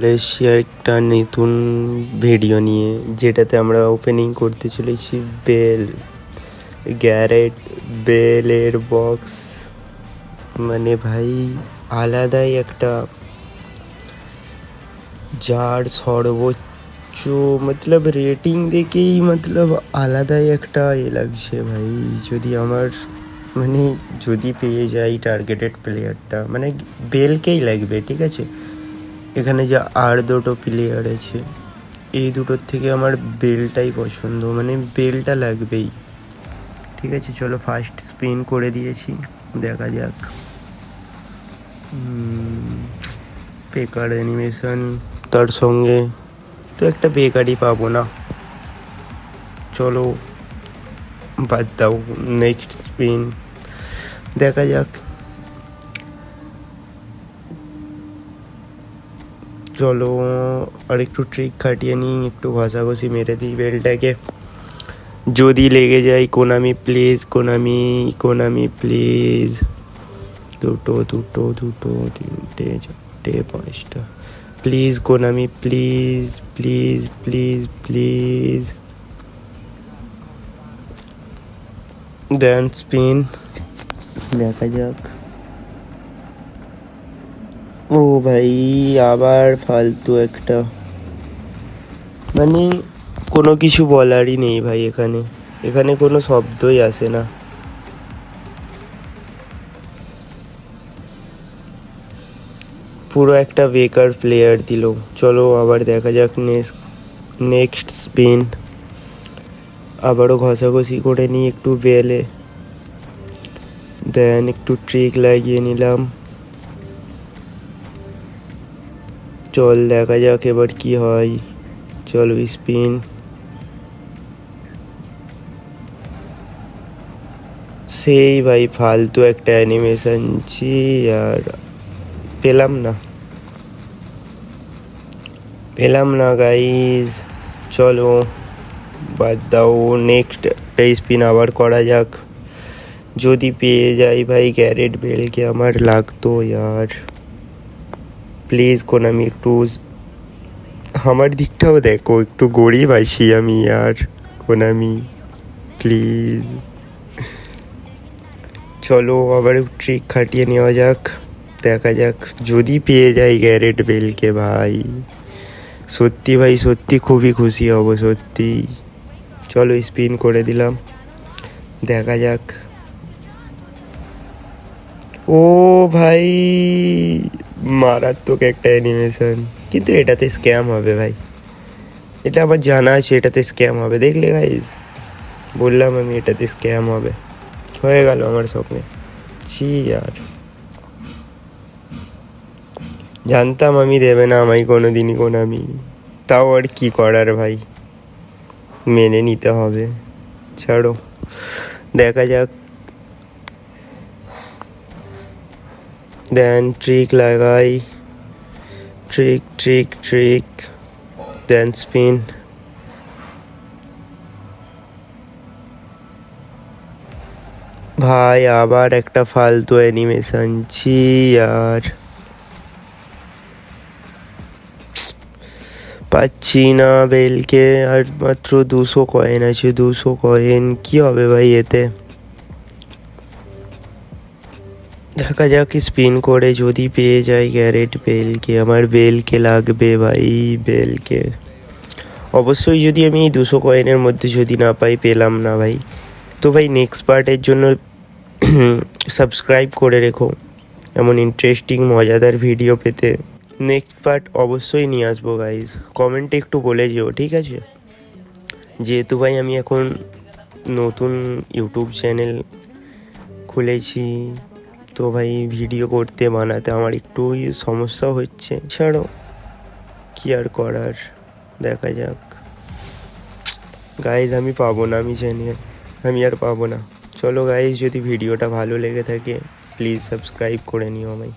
এসছি একটা নতুন ভিডিও নিয়ে, যেটাতে আমরা ওপেনিং করতে চলেছি গ্যারেট বেলের বক্স। মানে ভাই আলাদাই একটা, যার সর্বোচ্চ মতলব রেটিং দেখেই মতলব আলাদাই একটা লাগছে ভাই। যদি আমার মানে যদি পেয়ে যাই টার্গেটেড প্লেয়ারটা, মানে বেলকেই লাগবে, ঠিক আছে। এখানে যে আর দুটো প্লেয়ার আছে, এই দুটোর থেকে আমার বেলটাই পছন্দ, মানে বেলটা লাগবেই, ঠিক আছে। চলো ফার্স্ট স্পিন করে দিয়েছি, দেখা যাক। বেকার অ্যানিমেশন, তার সঙ্গে তো একটা বেকারই পাবো না, চলো বাদ দাও। নেক্সট স্পিন, দেখা যাক। চলো আর একটু ট্রিক খাটিয়ে নিই, একটু ঘষাঘষি মেরে দিই বেলটাকে। যদি লেগে যায় কোনামি প্লিজ, কোনামি প্লিজ। দুটো দুটো দুটো তিনটে চারটে পাঁচটা, please Konami please please please please. Then spin, দেখা যাক। ও ভাই আবার ফালতু একটা, মানে কোনো কিছু বলারই নেই ভাই। এখানে কোনো শব্দই আসে না। পুরো একটা বেকার প্লেয়ার দিল। চলো আবার দেখা যাক নেক্সট স্পিন। আবারও ঘষাঘষি করে নিই একটু বেলে, দেন একটু ট্রিক লাগিয়ে নিলাম। চল দেখা যাক এবার কি হয়। চলো স্পিন, সেই ভাই ফালতু একটা অ্যানিমেশন, ছি আর পেলাম না গাইজ। চলো বাদ দাও, নেক্সট একটা স্পিন আবার করা যাক। যদি পেয়ে যাই ভাই গ্যারেট বেলকে, আমার লাগতো ইয়ার। প্লিজ কোনামি একটু আমার দিকটাও দেখো, একটু গরিব আছি আমি ইয়ার। Konami please. চলো আবার ট্রিক খাটিয়ে নেওয়া যাক, দেখা যাক। যদি পেয়ে যাই গ্যারেট বেলকে ভাই, সত্যি ভাই সত্যি খুবই খুশি হব সত্যি। চলো স্পিন করে দিলাম, দেখা যাক। ও ভাই মারাত্মক একটা অ্যানিমেশন, কিন্তু এটাতে স্ক্যাম হবে ভাই, এটা আমার জানা আছে। এটাতে স্ক্যাম হবে, দেখলে গাইজ, বললাম আমি এটাতে স্ক্যাম হবে। হয়ে গেল আমার স্বপ্নে, ছি আর জানতাম আমি দেবে না আমায় কোনোদিনই কোনামি। তাও আর কি করার ভাই, মেনে নিতে হবে, ছাড়ো দেখা যাক। দেন ট্রিক লাগাই, ট্রিক, দেন স্পিন। ভাই আবার একটা ফালতু অ্যানিমেশন, ছি আর পাচ্ছি না বেলকে। আর মাত্র 200 কয়েন আছে, 200 কয়েন কি হবে ভাই এতে। দেখা যাক স্পিন করে, যদি পেয়ে যাই গ্যারেট বেলকে, আমার বেলকে লাগবে ভাই, বেলকে অবশ্যই। যদি আমি 200 কয়েনের মধ্যে যদি না পাই, পেলাম না ভাই, তো ভাই নেক্সট পার্টের জন্য সাবস্ক্রাইব করে রেখো এমন ইন্টারেস্টিং মজাদার ভিডিও পেতে। নেক্সট পার্ট অবশ্যই নিয়ে আসবো গাইজ, কমেন্টে একটু বলে যেও, ঠিক আছে। যেহেতু ভাই আমি এখন নতুন ইউটিউব চ্যানেল খুলেছি, তো ভাই ভিডিও করতে বানাতে আমার একটু সমস্যা হচ্ছে, ছাড়ো কি আর করার, দেখা যাক। গাইজ আমি পাবো না, আমি জানি, আমি আর পাবো না। চলো গাইজ, যদি ভিডিওটা ভালো লেগে থাকে প্লিজ সাবস্ক্রাইব করে নিও আমায়।